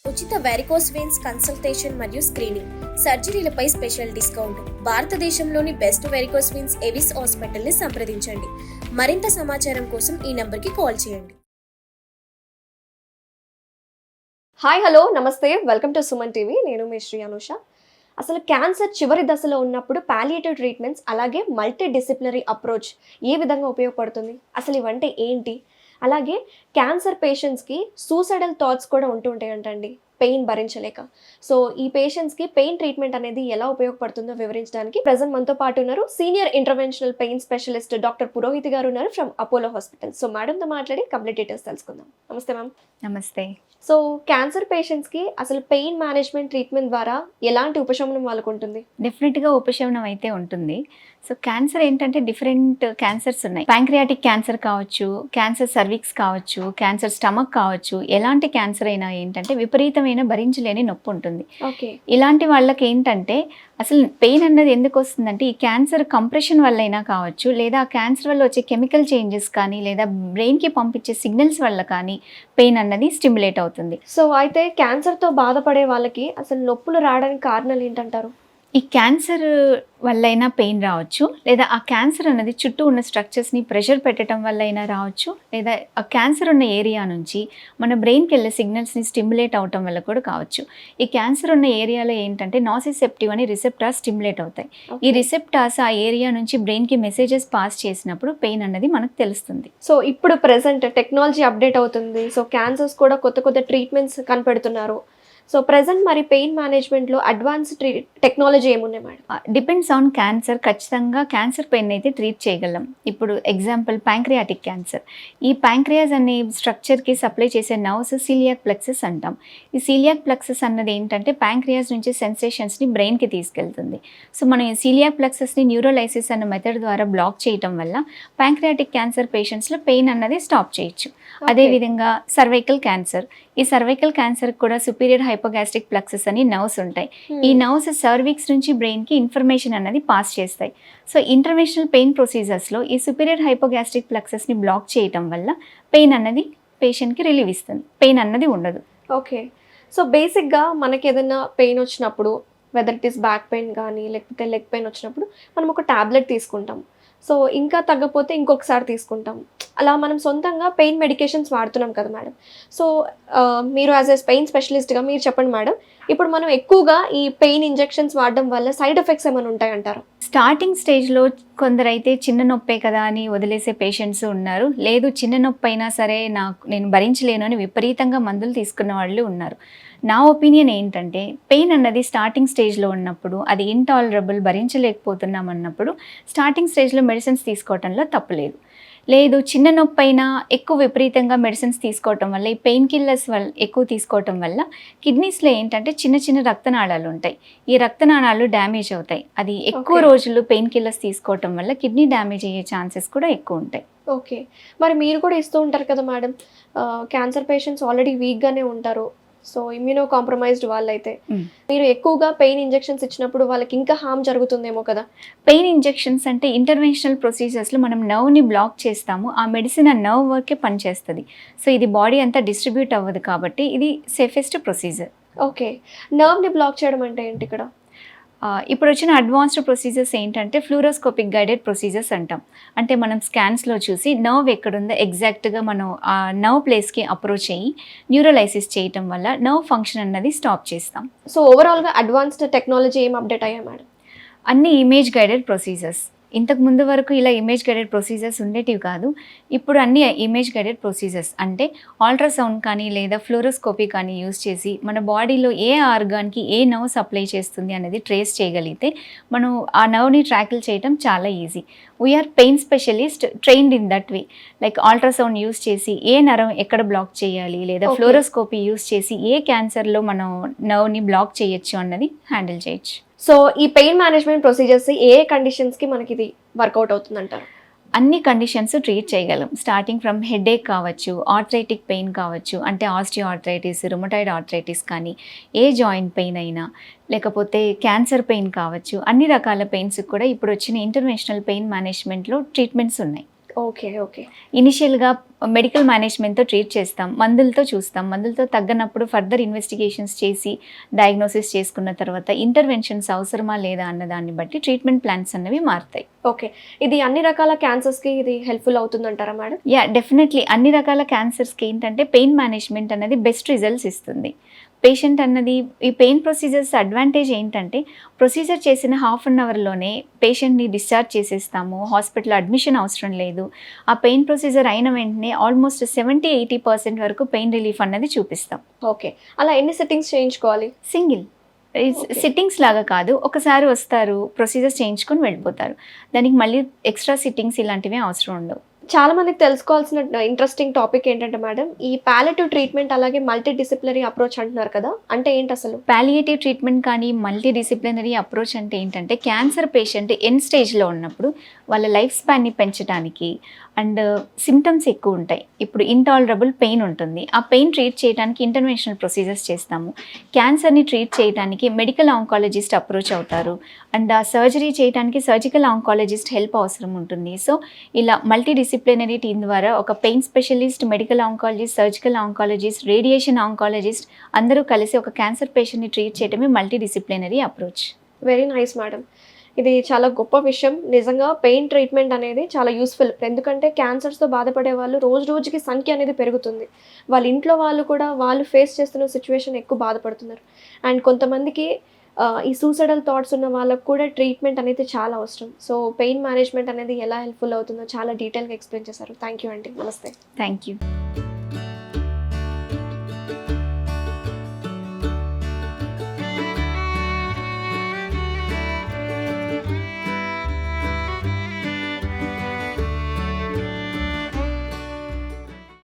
ఉచిత varicose veins consultation మరియు screening, సర్జరీలపై special discount. భారతదేశంలోని best varicose veins Avis hospital ని సంప్రదించండి. మరింత సమాచారం కోసం ఈ నంబర్కి కాల్ చేయండి. హాయ్, హలో, నమస్తే, వెల్కమ్ టు సుమన్ టీవీ. నేను మీ శ్రీ అనుష. అసలు క్యాన్సర్ చివరి దశలో ఉన్నప్పుడు పాలియేటివ్ ట్రీట్మెంట్స్ అలాగే మల్టీ డిసిప్లినరీ అప్రోచ్ ఏ విధంగా ఉపయోగపడుతుంది, అసలు ఇవంటే ఏంటి, అలాగే క్యాన్సర్ పేషెంట్స్కి సూసైడల్ థాట్స్ కూడా ఉంటూ ఉంటాయంటండి, పెయిన్ భరించలేక. సో ఈ పేషెంట్స్కి పెయిన్ ట్రీట్మెంట్ అనేది ఎలా ఉపయోగపడుతుందో వివరించడానికి ప్రజెంట్ మనతో పాటు ఉన్నారు senior interventional pain specialist doctor Purohit గారు ఉన్నారు ఫ్రమ్ అపోలో హాస్పిటల్. సో మేడంతో మాట్లాడి కంప్లీట్ డీటెయిల్స్ తెలుసుకుందాం. నమస్తే మ్యామ్. నమస్తే. సో క్యాన్సర్ పేషెంట్స్కి అసలు పెయిన్ మేనేజ్మెంట్ ట్రీట్మెంట్ ద్వారా ఎలాంటి ఉపశమనం వాళ్ళకు ఉంటుంది? డెఫినెట్గా ఉపశమనం అయితే ఉంటుంది. సో క్యాన్సర్ ఏంటంటే డిఫరెంట్ క్యాన్సర్స్ ఉన్నాయి. ప్యాంక్రియాటిక్ క్యాన్సర్ కావచ్చు, క్యాన్సర్ సర్విక్స్ కావచ్చు, క్యాన్సర్ స్టమక్ కావచ్చు. ఎలాంటి క్యాన్సర్ అయినా ఏంటంటే విపరీతమైన భరించలేని నొప్పి ఉంటుంది. ఓకే. ఇలాంటి వాళ్ళకి ఏంటంటే అసలు పెయిన్ అన్నది ఎందుకు వస్తుందంటే ఈ క్యాన్సర్ కంప్రెషన్ వల్ల అయినా కావచ్చు, లేదా ఆ క్యాన్సర్ వల్ల వచ్చే కెమికల్ చేంజెస్ కానీ, లేదా బ్రెయిన్కి పంపించే సిగ్నల్స్ వల్ల కానీ పెయిన్ అన్నది స్టిమ్యులేట్ అవుతుంది. సో అయితే క్యాన్సర్తో బాధపడే వాళ్ళకి అసలు నొప్పులు రావడానికి కారణాలు ఏంటంటారు? ఈ క్యాన్సర్ వల్ల అయినా పెయిన్ రావచ్చు, లేదా ఆ క్యాన్సర్ అన్నది చుట్టూ ఉన్న స్ట్రక్చర్స్ని ప్రెషర్ పెట్టడం వల్ల అయినా రావచ్చు, లేదా ఆ క్యాన్సర్ ఉన్న ఏరియా నుంచి మన బ్రెయిన్కి వెళ్ళే సిగ్నల్స్ని స్టిమ్యులేట్ అవటం వల్ల కూడా కావచ్చు. ఈ క్యాన్సర్ ఉన్న ఏరియాలో ఏంటంటే నాసిసెప్టివ్ అని రిసెప్టార్స్ స్టిమ్యులేట్ అవుతాయి. ఈ రిసెప్టార్స్ ఆ ఏరియా నుంచి బ్రెయిన్కి మెసేజెస్ పాస్ చేసినప్పుడు పెయిన్ అన్నది మనకు తెలుస్తుంది. సో ఇప్పుడు ప్రెసెంట్ టెక్నాలజీ అప్డేట్ అవుతుంది. సో క్యాన్సర్స్ కూడా కొత్త కొత్త ట్రీట్మెంట్స్ కనిపెడుతున్నారు. సో ప్రెసెంట్ మరి పెయిన్ మేనేజ్మెంట్లో అడ్వాన్స్ టెక్నాలజీ ఏమున్నాయి మేడం? Depends on cancer. ఖచ్చితంగా క్యాన్సర్ పెయిన్ అయితే ట్రీట్ చేయగలం. ఇప్పుడు ఎగ్జాంపుల్ ప్యాంక్రియాటిక్ క్యాన్సర్. ఈ ప్యాంక్రియాస్ అనే స్ట్రక్చర్కి సప్లై చేసే నర్వ్స్ సీలియాక్ ప్లెక్సస్ అంటాం. ఈ సీలియాక్ ప్లెక్సస్ అన్నది ఏంటంటే ప్యాంక్రియాస్ నుంచి సెన్సేషన్స్ని బ్రెయిన్కి తీసుకెళ్తుంది. సో మనం ఈ సీలియాక్ ప్లెక్సస్ని న్యూరోలైసిస్ అన్న మెథడ్ ద్వారా బ్లాక్ చేయటం వల్ల ప్యాంక్రియాటిక్ క్యాన్సర్ పేషెంట్స్లో పెయిన్ అన్నది స్టాప్ చేయొచ్చు. అదేవిధంగా సర్వైకల్ క్యాన్సర్. ఈ సర్వైకల్ క్యాన్సర్ కూడా సుపీరియర్ హైపోగాస్ట్రిక్ ప్లెక్సస్ అని నర్వ్స్ ఉంటాయి. ఈ నర్వ్స్ సర్విక్స్ నుంచి బ్రెయిన్కి ఇన్ఫర్మేషన్ అన్నది పాస్ చేస్తాయి. సో ఇంటర్వెన్షనల్ పెయిన్ ప్రొసీజర్స్లో ఈ సుపీరియర్ హైపోగాస్ట్రిక్ ప్లెక్సస్ని బ్లాక్ చేయటం వల్ల పెయిన్ అన్నది పేషెంట్కి రిలీవ్ ఇస్తుంది. పెయిన్ అన్నది ఉండదు. ఓకే. సో బేసిక్గా మనకి ఏదైనా పెయిన్ వచ్చినప్పుడు, whether it is back pain కానీ లేకపోతే లెగ్ పెయిన్ వచ్చినప్పుడు మనం ఒక టాబ్లెట్ తీసుకుంటాం. సో ఇంకా తగ్గపోతే ఇంకొకసారి తీసుకుంటాం. అలా మనం సొంతంగా పెయిన్ మెడికేషన్స్ వాడుతున్నాం కదా మేడం. సో మీరు యాజ్ ఎ పెయిన్ స్పెషలిస్ట్గా మీరు చెప్పండి మేడం, ఇప్పుడు మనం ఎక్కువగా ఈ పెయిన్ ఇంజెక్షన్స్ వాడడం వల్ల సైడ్ ఎఫెక్ట్స్ ఏమైనా ఉంటాయంటారు? స్టార్టింగ్ స్టేజ్లో కొందరైతే చిన్న నొప్పే కదా అని వదిలేసే పేషెంట్స్ ఉన్నారు. లేదు, చిన్న నొప్పి అయినా సరే నేను భరించలేను అని విపరీతంగా మందులు తీసుకున్న వాళ్ళు ఉన్నారు. నా ఒపీనియన్ ఏంటంటే పెయిన్ అన్నది స్టార్టింగ్ స్టేజ్లో ఉన్నప్పుడు, అది ఇంటాలరబుల్, భరించలేకపోతున్నాం అన్నప్పుడు స్టార్టింగ్ స్టేజ్లో మెడిసిన్స్ తీసుకోవటంలో తప్పులేదు. లేదు, చిన్న నొప్పి అయినా ఎక్కువ విపరీతంగా మెడిసిన్స్ తీసుకోవటం వల్ల, ఈ పెయిన్ కిల్లర్స్ వల్ల ఎక్కువ తీసుకోవటం వల్ల కిడ్నీస్లో ఏంటంటే చిన్న చిన్న రక్తనాళాలు ఉంటాయి. ఈ రక్తనాళాలు డ్యామేజ్ అవుతాయి. అది ఎక్కువ రోజులు పెయిన్ కిల్లర్స్ తీసుకోవటం వల్ల కిడ్నీ డ్యామేజ్ అయ్యే ఛాన్సెస్ కూడా ఎక్కువ ఉంటాయి. ఓకే. మరి మీరు కూడా ఇస్తూ ఉంటారు కదా మేడం, క్యాన్సర్ పేషెంట్స్ ఆల్రెడీ వీక్గానే ఉంటారు. సో ఇమ్యూనో కాంప్రమైజ్డ్ వాళ్ళైతే మీరు ఎక్కువగా పెయిన్ ఇంజెక్షన్స్ ఇచ్చినప్పుడు వాళ్ళకి ఇంకా హార్మ్ జరుగుతుందేమో కదా? పెయిన్ ఇంజెక్షన్స్ అంటే ఇంటర్వెన్షనల్ ప్రొసీజర్స్లో మనం నర్వ్ని బ్లాక్ చేస్తాము. ఆ మెడిసిన్ ఆ నర్వ్ వరకే పనిచేస్తుంది. సో ఇది బాడీ అంతా డిస్ట్రిబ్యూట్ అవ్వదు కాబట్టి ఇది సేఫెస్ట్ ప్రొసీజర్. ఓకే. నర్వ్ని బ్లాక్ చేయడం అంటే ఏంటి ఇక్కడ? ఇప్పుడు వచ్చిన అడ్వాన్స్డ్ ప్రొసీజర్స్ ఏంటంటే ఫ్లూరోస్కోపిక్ గైడెడ్ ప్రొసీజర్స్ అంటాం. అంటే మనం స్కాన్స్లో చూసి నర్వ్ ఎక్కడుందో ఎగ్జాక్ట్గా మనం ఆ నర్వ్ ప్లేస్కి అప్రోచ్ అయ్యి న్యూరోలైసిస్ చేయటం వల్ల నర్వ్ ఫంక్షన్ అన్నది స్టాప్ చేస్తాం. సో ఓవరాల్గా అడ్వాన్స్డ్ టెక్నాలజీ ఏం అప్డేట్ అయ్యా మేడం? అన్ని ఇమేజ్ గైడెడ్ ప్రొసీజర్స్. ఇంతకు ముందు వరకు ఇలా ఇమేజ్ గైడెడ్ ప్రొసీజర్స్ ఉండేటివి కాదు. ఇప్పుడు అన్ని ఇమేజ్ గైడెడ్ ప్రొసీజర్స్ అంటే అల్ట్రాసౌండ్ కానీ లేదా ఫ్లోరోస్కోపీ కానీ యూజ్ చేసి మన బాడీలో ఏ ఆర్గాన్కి ఏ నర్వ్ సప్లై చేస్తుంది అనేది ట్రేస్ చేయగలిగితే మనం ఆ నర్వ్ని ట్రాకిల్ చేయడం చాలా easy. We are pain specialist trained in that way. Like ultrasound use చేసి ఏ నరం ఎక్కడ బ్లాక్ చేయాలి, లేదా ఫ్లోరోస్కోపీ యూజ్ చేసి ఏ క్యాన్సర్లో మనం నర్వ్ని బ్లాక్ చేయొచ్చు అన్నది హ్యాండిల్ చేయొచ్చు. సో ఈ పెయిన్ మేనేజ్మెంట్ ప్రొసీజర్స్ ఏ కండిషన్స్కి మనకి ఇది వర్కౌట్ అవుతుందంటారు? అన్ని కండిషన్స్ ట్రీట్ చేయగలం. స్టార్టింగ్ ఫ్రమ్ హెడేక్ కావచ్చు, ఆర్థరైటిక్ పెయిన్ కావచ్చు, అంటే ఆస్టియో ఆర్థరైటిస్, రుమటాయిడ్ ఆర్థరైటిస్ కానీ, ఏ జాయింట్ పెయిన్ అయినా, లేకపోతే క్యాన్సర్ పెయిన్ కావచ్చు, అన్ని రకాల పెయిన్స్ కూడా ఇప్పుడు వచ్చిన ఇంటర్వెన్షనల్ పెయిన్ మేనేజ్మెంట్లో ట్రీట్మెంట్స్ ఉన్నాయి. ఓకే. ఓకే. ఇనిషియల్గా మెడికల్ మేనేజ్మెంట్తో ట్రీట్ చేస్తాం, మందులతో చూస్తాం, మందులతో తగ్గనప్పుడు ఫర్దర్ ఇన్వెస్టిగేషన్స్ చేసి డయాగ్నోసిస్ చేసుకున్న తర్వాత ఇంటర్వెన్షన్స్ అవసరమా లేదా అన్న దాన్ని బట్టి ట్రీట్మెంట్ ప్లాన్స్ అనేవి మారుతాయి. ఓకే. ఇది అన్ని రకాల క్యాన్సర్స్‌కి ఇది హెల్ప్‌ఫుల్ అవుతుందంటారా మేడం? డెఫినెట్లీ అన్ని రకాల క్యాన్సర్స్కి ఏంటంటే పెయిన్ మేనేజ్మెంట్ అనేది బెస్ట్ రిజల్ట్స్ ఇస్తుంది. పేషెంట్ అన్నది ఈ పెయిన్ ప్రొసీజర్స్ అడ్వాంటేజ్ ఏంటంటే ప్రొసీజర్ చేసిన హాఫ్ అన్ అవర్లోనే పేషెంట్ని డిశ్చార్జ్ చేసేస్తాము, హాస్పిటల్ అడ్మిషన్ అవసరం లేదు. ఆ పెయిన్ ప్రొసీజర్ అయిన వెంటనే ఆల్మోస్ట్ 70-80% వరకు పెయిన్ రిలీఫ్ అన్నది చూపిస్తాం. ఓకే. అలా ఎన్ని సెట్టింగ్స్ చేయించుకోవాలి? Single Okay. సిట్టింగ్స్ లాగా కాదు, ఒకసారి వస్తారు, ప్రొసీజర్స్ చేయించుకొని వెళ్ళిపోతారు. దానికి మళ్ళీ ఎక్స్ట్రా సిట్టింగ్స్ ఇలాంటివి అవసరం ఉండవు. చాలా మందికి తెలుసుకోవాల్సిన ఇంట్రెస్టింగ్ టాపిక్ ఏంటంటే మేడం, ఈ పాలియేటివ్ ట్రీట్మెంట్ అలాగే మల్టీ డిసిప్లినరీ అప్రోచ్ అంటున్నారు కదా, అంటే ఏంటి అసలు? పాలియేటివ్ ట్రీట్మెంట్ కానీ మల్టీ డిసిప్లినరీ అప్రోచ్ అంటే ఏంటంటే క్యాన్సర్ పేషెంట్ ఎండ్ స్టేజ్లో ఉన్నప్పుడు వాళ్ళ లైఫ్ స్పాన్ని పెంచడానికి అండ్ సిమ్టమ్స్ ఎక్కువ ఉంటాయి. ఇప్పుడు ఇంటాలరబుల్ పెయిన్ ఉంటుంది, ఆ పెయిన్ ట్రీట్ చేయడానికి ఇంటర్వెన్షనల్ ప్రొసీజర్స్ చేస్తాము. క్యాన్సర్ని ట్రీట్ చేయడానికి మెడికల్ ఆంకాలజిస్ట్ అప్రోచ్ అవుతారు అండ్ ఆ సర్జరీ చేయడానికి సర్జికల్ ఆంకాలజిస్ట్ హెల్ప్ అవసరం ఉంటుంది. సో ఇలా మల్టీ డిసిప్లినరీ టీమ్ ద్వారా ఒక pain specialist, medical oncologist, surgical oncologist, radiation oncologist అందరూ కలిసి ఒక క్యాన్సర్ పేషెంట్ని ట్రీట్ చేయడమే multi disciplinary approach. Very nice madam. ఇది చాలా గొప్ప విషయం. నిజంగా పెయిన్ ట్రీట్మెంట్ అనేది చాలా యూస్ఫుల్. ఎందుకంటే క్యాన్సర్స్తో బాధపడే వాళ్ళు రోజు రోజుకి సంఖ్య అనేది పెరుగుతుంది. వాళ్ళ ఇంట్లో వాళ్ళు కూడా వాళ్ళు ఫేస్ చేస్తున్న సిచ్యువేషన్ ఎక్కువ బాధపడుతున్నారు. అండ్ కొంతమందికి ఈ సూసైడల్ థాట్స్ ఉన్న వాళ్ళకు కూడా ట్రీట్మెంట్ అనేది చాలా అవసరం. సో పెయిన్ మేనేజ్మెంట్ అనేది ఎలా హెల్ప్ఫుల్ అవుతుందో చాలా డీటెయిల్గా ఎక్స్ప్లెయిన్ చేశారు. థ్యాంక్ యూ అండి. నమస్తే. Thank you.